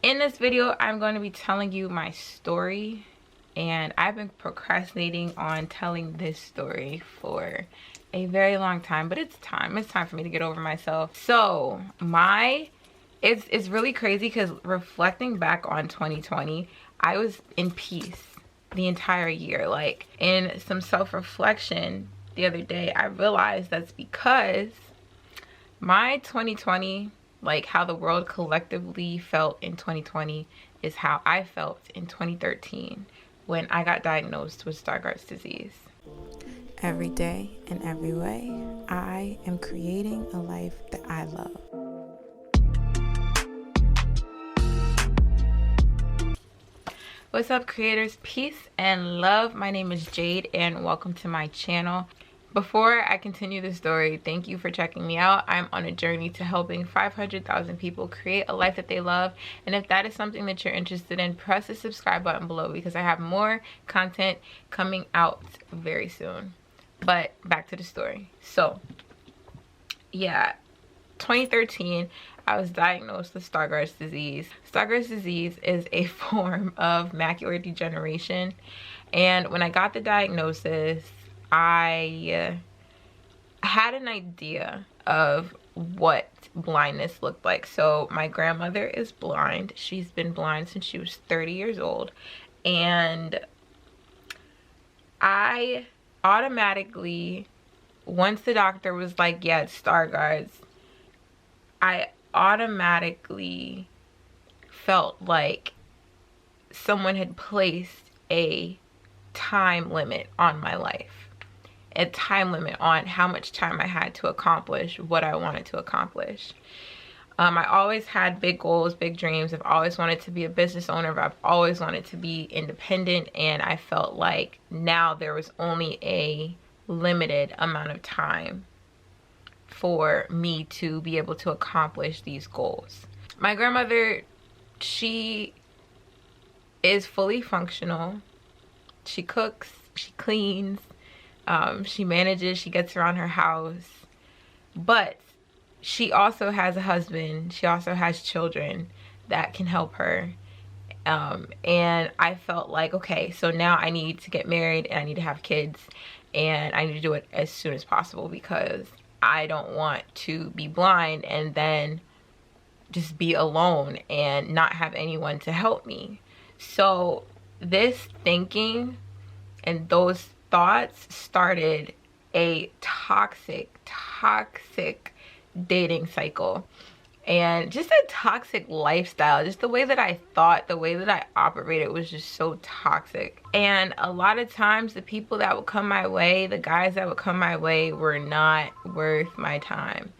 In this video, I'm going to be telling you my story, and I've been procrastinating on telling this story for a very long time, but it's time for me to get over myself. So it's really crazy because reflecting back on 2020, I was in peace the entire year. Like, in some self-reflection the other day, I realized that's because my 2020, like how the world collectively felt in 2020, is how I felt in 2013 when I got diagnosed with Stargardt's disease. Every day and every way, I am creating a life that I love. What's up, creators? Peace and love. My name is Jade and welcome to my channel. Before I continue the story, thank you for checking me out. I'm on a journey to helping 500,000 people create a life that they love. And if that is something that you're interested in, press the subscribe button below because I have more content coming out very soon. But back to the story. So, yeah, 2013, I was diagnosed with Stargardt's disease. Stargardt's disease is a form of macular degeneration. And when I got the diagnosis, I had an idea of what blindness looked like. So my grandmother is blind. She's been blind since she was 30 years old. And I automatically, once the doctor was like, yeah, it's Stargardt's, I automatically felt like someone had placed a time limit on my life. A time limit on how much time I had to accomplish what I wanted to accomplish. I always had big goals, big dreams. I've always wanted to be a business owner. I've always wanted to be independent, and I felt like now there was only a limited amount of time for me to be able to accomplish these goals. My grandmother, she is fully functional. She cooks, she cleans, she manages, she gets around her house, but she also has a husband, she also has children that can help her. And I felt like, okay, so now I need to get married and I need to have kids, and I need to do it as soon as possible because I don't want to be blind and then just be alone and not have anyone to help me. So this thinking and those thoughts started a toxic dating cycle and just a toxic lifestyle. Just the way that I thought, the way that I operated was just so toxic. And a lot of times the people that would come my way, the guys that would come my way, were not worth my time.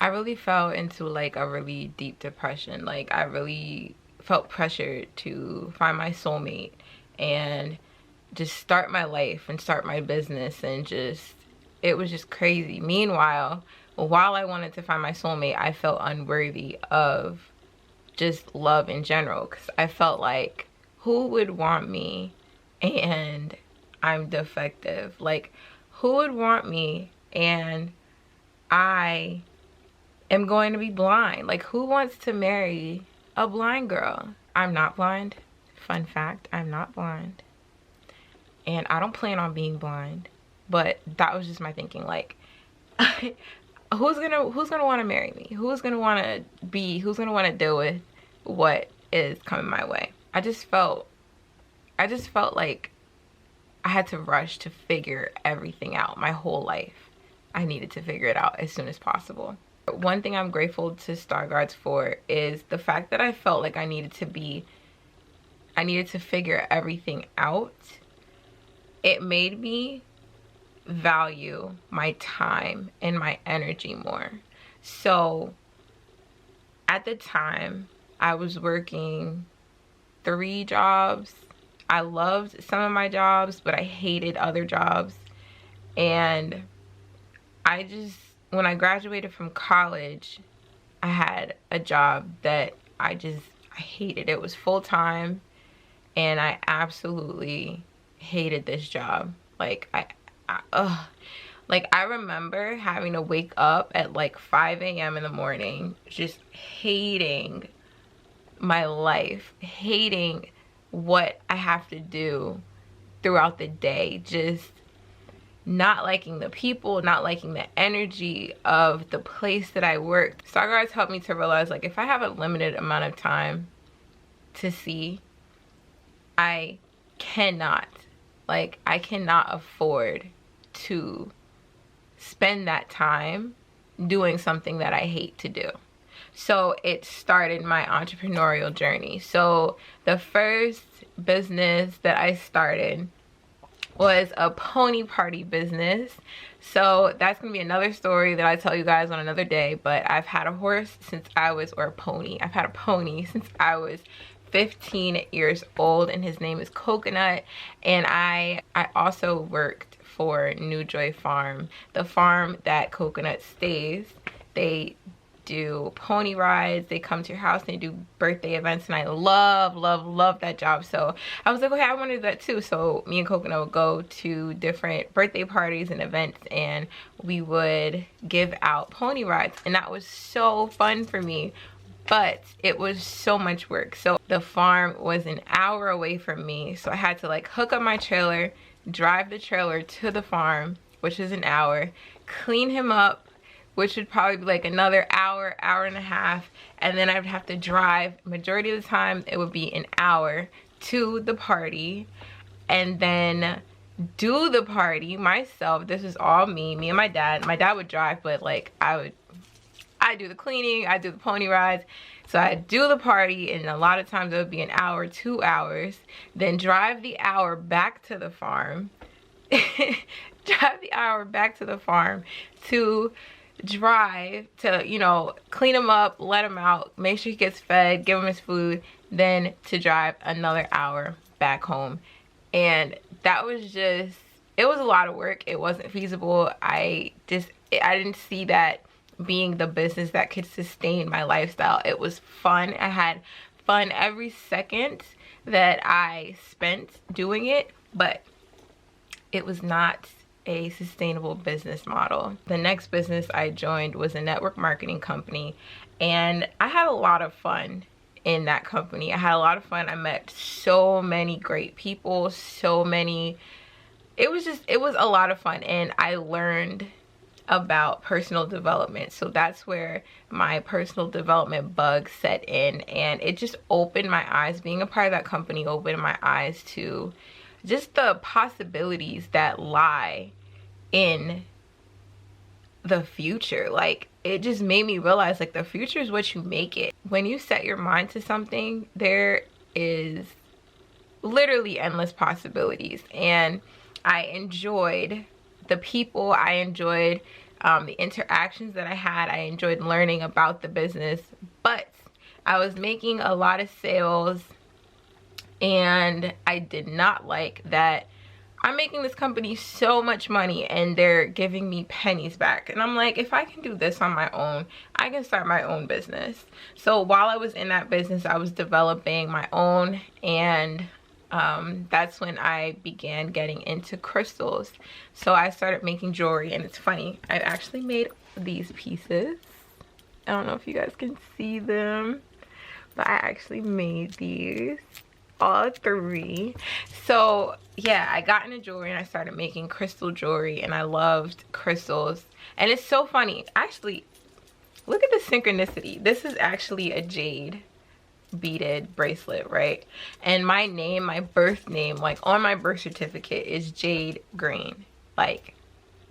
I really fell into like a really deep depression. Like, I really felt pressured to find my soulmate and just start my life and start my business, and just, it was just crazy. Meanwhile, while I wanted to find my soulmate, I felt unworthy of just love in general, because I felt like, who would want me and I'm defective? Like, who would want me and I am going to be blind? Like, who wants to marry a blind girl? I'm not blind. Fun fact, I'm not blind. And I don't plan on being blind. But that was just my thinking. Like, who's gonna want to marry me? Who's gonna want to deal with what is coming my way? I just felt like I had to rush to figure everything out. My whole life, I needed to figure it out as soon as possible. One thing I'm grateful to Stargardt's for is the fact that I felt like I needed to figure everything out. It made me value my time and my energy more. So at the time, I was working 3 jobs. I loved some of my jobs, but I hated other jobs. And when I graduated from college, I had a job that I hated. It was full-time, and I absolutely hated this job. Like, I remember having to wake up at like 5 a.m. in the morning, just hating my life, hating what I have to do throughout the day, just not liking the people, not liking the energy of the place that I worked. Star Guards helped me to realize, like, if I have a limited amount of time to see, I cannot afford to spend that time doing something that I hate to do. So it started my entrepreneurial journey. So the first business that I started was a pony party business. So that's gonna be another story that I tell you guys on another day, but I've had a horse since I was, or a pony. I've had a pony since I was 15 years old, and his name is Coconut. And I also worked for New Joy Farm, the farm that Coconut stays. They do pony rides, they come to your house, and they do birthday events, and I love that job. So I was like, okay, I want to do that too. So me and Coconut would go to different birthday parties and events, and we would give out pony rides, and that was so fun for me. But it was so much work. So the farm was an hour away from me, so I had to like hook up my trailer, drive the trailer to the farm, which is an hour, clean him up, which would probably be like another hour and a half, and then I would have to drive, majority of the time it would be an hour, to the party, and then do the party myself. This is all me and my dad. My dad would drive, but like I do the cleaning, I do the pony rides. So I do the party, and a lot of times it would be an hour, 2 hours, then drive the hour back to the farm, drive the hour back to the farm to drive to, you know, clean him up, let him out, make sure he gets fed, give him his food, then to drive another hour back home. And that was just, it was a lot of work. It wasn't feasible. I didn't see that being the business that could sustain my lifestyle. It was fun. I had fun every second that I spent doing it, but it was not a sustainable business model. The next business I joined was a network marketing company, and I had a lot of fun in that company. I had a lot of fun. I met so many great people, it was a lot of fun, and I learned about personal development. So that's where my personal development bug set in, and it just opened my eyes. Being a part of that company opened my eyes to just the possibilities that lie in the future. Like, it just made me realize, like, the future is what you make it. When you set your mind to something, there is literally endless possibilities. And I enjoyed the people, I enjoyed the interactions that I had, I enjoyed learning about the business, but I was making a lot of sales, and I did not like that I'm making this company so much money and they're giving me pennies back. And I'm like, if I can do this on my own, I can start my own business. So while I was in that business, I was developing my own, and that's when I began getting into crystals. So I started making jewelry, and it's funny, I actually made these pieces. I don't know if you guys can see them, but I actually made these, all 3. So yeah, I got into jewelry and I started making crystal jewelry, and I loved crystals. And it's so funny, actually, look at the synchronicity. This is actually a jade beaded bracelet, right? And my name, my birth name, like on my birth certificate, is Jade Green, like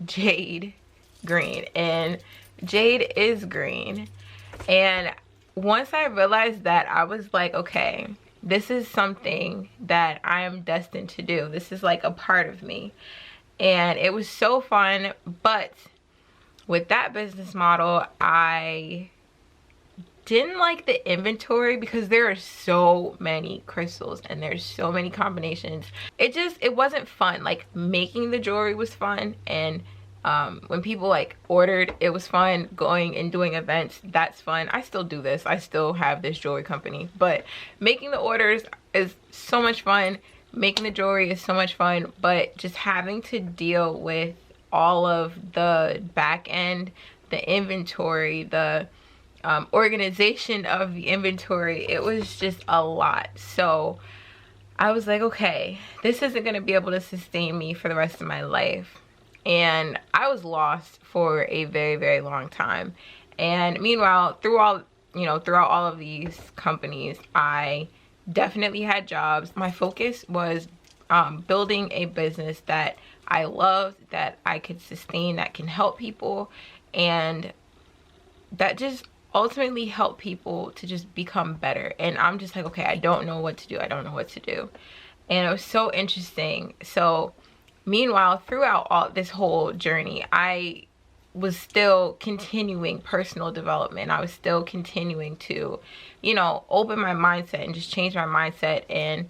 Jade Green, and jade is green. And once I realized that, I was like, okay, this is something that I am destined to do. This is like a part of me. And it was so fun. But with that business model, I didn't like the inventory because there are so many crystals and there's so many combinations. It wasn't fun. Like, making the jewelry was fun, and when people like ordered, it was fun. Going and doing events, that's fun. I still do this. I still have this jewelry company, but making the orders is so much fun. Making the jewelry is so much fun, but just having to deal with all of the back end, the inventory, the organization of the inventory, it was just a lot. So I was like, okay, this isn't going to be able to sustain me for the rest of my life. And I was lost for a very, very long time. And meanwhile, throughout all of these companies, I definitely had jobs. My focus was building a business that I loved, that I could sustain, that can help people, and that just ultimately help people to just become better. And I'm just like, okay, I don't know what to do. I don't know what to do. And it was so interesting. So meanwhile, throughout all this whole journey, I was still continuing personal development. I was still continuing to, you know, open my mindset and just change my mindset. And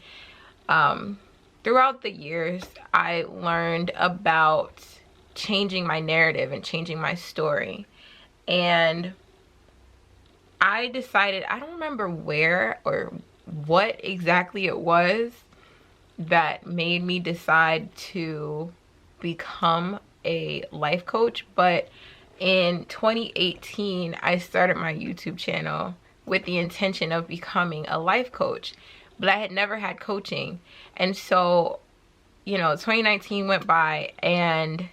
throughout the years, I learned about changing my narrative and changing my story. And I decided, I don't remember where or what exactly it was that made me decide to become a life coach, but in 2018 I started my YouTube channel with the intention of becoming a life coach, but I had never had coaching. And so, you know, 2019 went by, and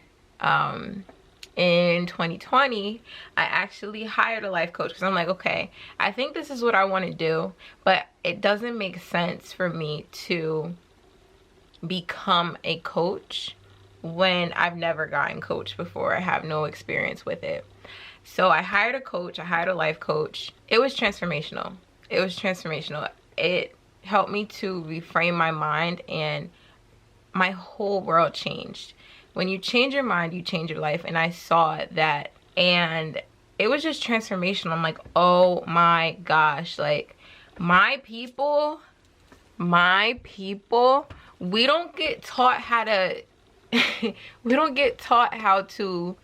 in 2020 I actually hired a life coach, because I'm like, okay, I think this is what I want to do, but it doesn't make sense for me to become a coach when I've never gotten coached before. I have no experience with it. So I hired a coach. I hired a life coach. It was transformational. It was transformational. It helped me to reframe my mind, and my whole world changed. When you change your mind, you change your life. And I saw that, and it was just transformational. I'm like, oh my gosh, like my people, we don't get taught how to we don't get taught how to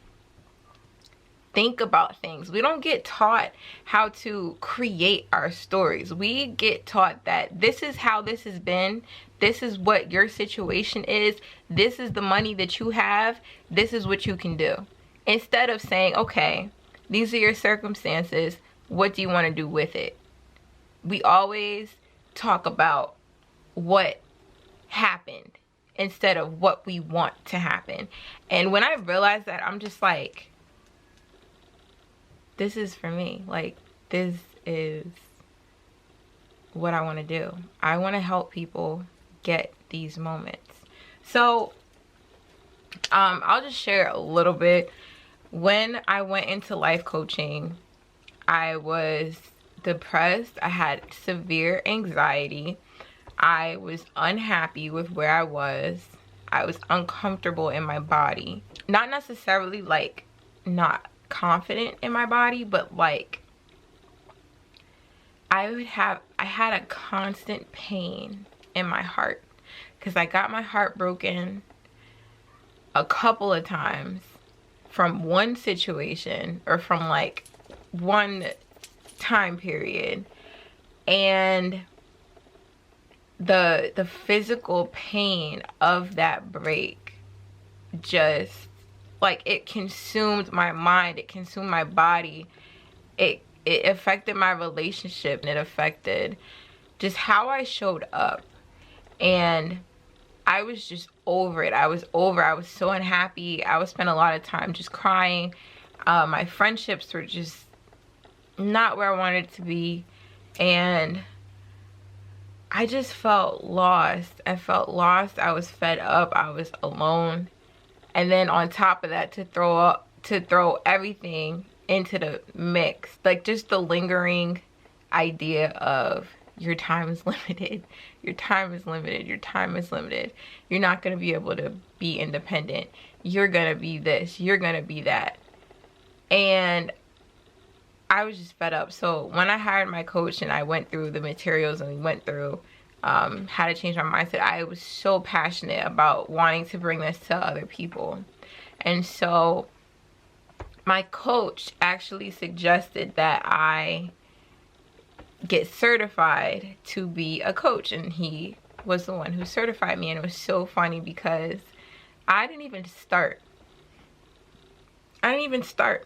think about things. We don't get taught how to create our stories. We get taught that this is how this has been, this is what your situation is, this is the money that you have, this is what you can do. Instead of saying, okay, these are your circumstances, what do you want to do with it? We always talk about what happened instead of what we want to happen. And when I realized that, I'm just like, this is for me. Like, this is what I want to do. I want to help people get these moments. So I'll just share a little bit. When I went into life coaching, I was depressed. I had severe anxiety. I was unhappy with where I was. I was uncomfortable in my body. Not necessarily like not confident in my body, but like I had a constant pain in my heart, because I got my heart broken a couple of times from one situation, or from like one time period. And the physical pain of that break just, like, it consumed my mind, it consumed my body, it affected my relationship, and it affected just how I showed up. And I was just over it. I was so unhappy. I would spend a lot of time just crying. My friendships were just not where I wanted to be, and I just felt lost. I felt lost. I was fed up. I was alone. And then on top of that, to throw everything into the mix, like just the lingering idea of your time is limited. Your time is limited. Your time is limited. You're not going to be able to be independent. You're going to be this. You're going to be that. And I was just fed up. So when I hired my coach and I went through the materials and we went through how to change my mindset, I was so passionate about wanting to bring this to other people. And so my coach actually suggested that I get certified to be a coach, and he was the one who certified me. And it was so funny because I didn't even start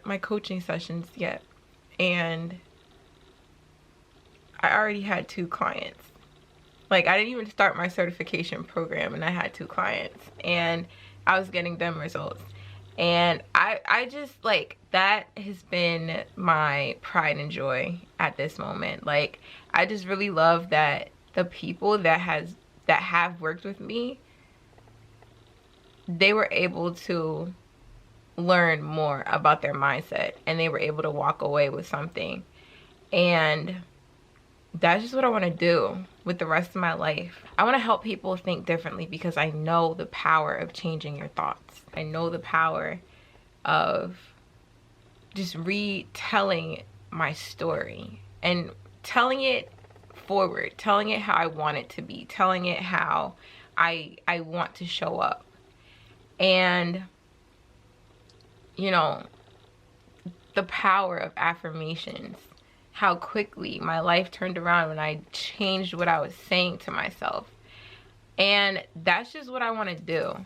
my coaching sessions yet. And I already had 2 clients. Like, I didn't even start my certification program and I had 2 clients and I was getting them results. And I just, like, that has been my pride and joy at this moment. Like, I just really love that the people that have worked with me, they were able to learn more about their mindset and they were able to walk away with something. And that's just what I want to do with the rest of my life. I want to help people think differently because I know the power of changing your thoughts. I know the power of just retelling my story and telling it forward, telling it how I want it to be, telling it how I want to show up. And, you know, the power of affirmations, how quickly my life turned around when I changed what I was saying to myself. And that's just what I want to do.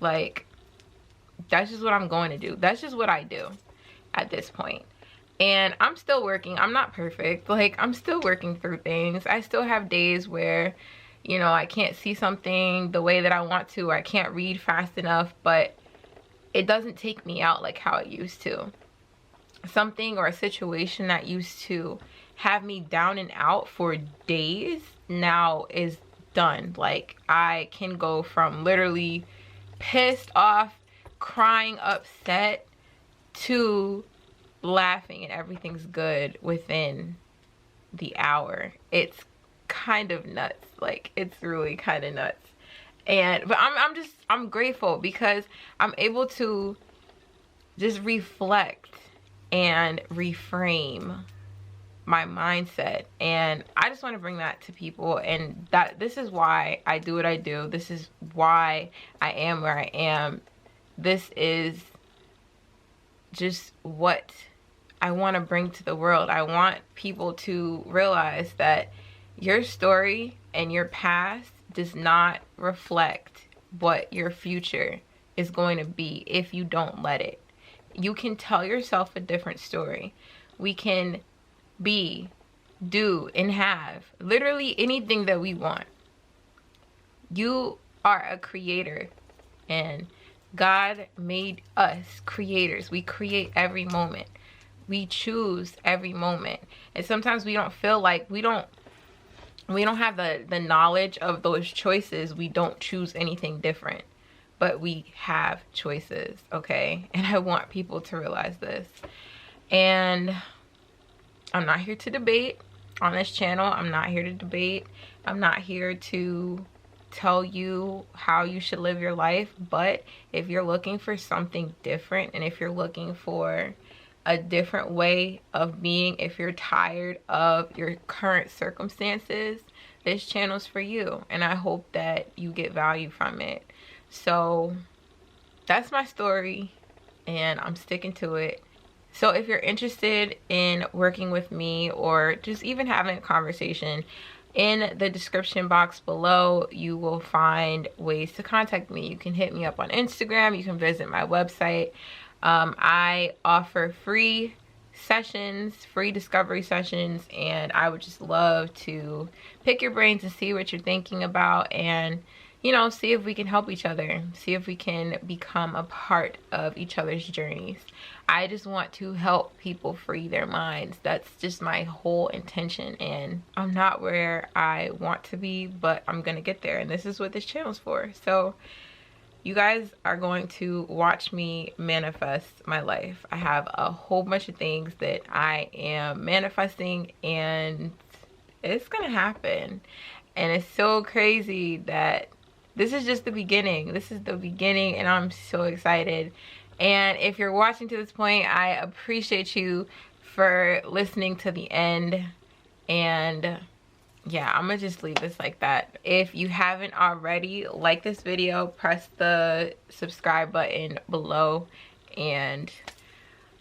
Like, that's just what I'm going to do. That's just what I do at this point. And I'm still working. I'm not perfect. Like, I'm still working through things. I still have days where, you know, I can't see something the way that I want to. I can't read fast enough, but it doesn't take me out like how it used to. Something or a situation that used to have me down and out for days now is done. Like, I can go from literally pissed off, crying, upset, to laughing and everything's good within the hour. It's kind of nuts. Like, it's really kind of nuts. But I'm grateful because I'm able to just reflect and reframe my mindset. And I just want to bring that to people, and that this is why I do what I do. This is why I am where I am. This is just what I want to bring to the world. I want people to realize that your story and your past does not reflect what your future is going to be if you don't let it. You can tell yourself a different story. We can be, do, and have literally anything that we want. You are a creator, and God made us creators. We create every moment. We choose every moment. And sometimes we don't feel like we don't have the knowledge of those choices. We don't choose anything different, but we have choices, okay? And I want people to realize this. And I'm not here to debate on this channel. I'm not here to debate. I'm not here to tell you how you should live your life. But if you're looking for something different, and if you're looking for a different way of being, if you're tired of your current circumstances, this channel's for you. And I hope that you get value from it. So that's my story, and I'm sticking to it. So if you're interested in working with me or just even having a conversation, in the description box below you will find ways to contact me. You can hit me up on Instagram. You can visit my website. I offer free sessions, free discovery sessions, and I would just love to pick your brains and see what you're thinking about, and, you know, see if we can help each other, see if we can become a part of each other's journeys. I just want to help people free their minds. That's just my whole intention, and I'm not where I want to be, but I'm gonna get there, and this is what this channel's for. So you guys are going to watch me manifest my life. I have a whole bunch of things that I am manifesting, and it's gonna happen. And it's so crazy that this is just the beginning. This is the beginning, and I'm so excited. And if you're watching to this point, I appreciate you for listening to the end. And yeah, I'm gonna just leave this like that. If you haven't already, like this video, press the subscribe button below, and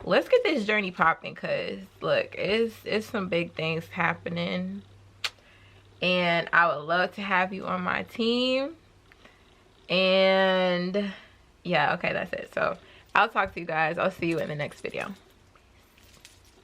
let's get this journey popping, because look, it's some big things happening, and I would love to have you on my team. And yeah, okay, that's it. So I'll talk to you guys. I'll see you in the next video.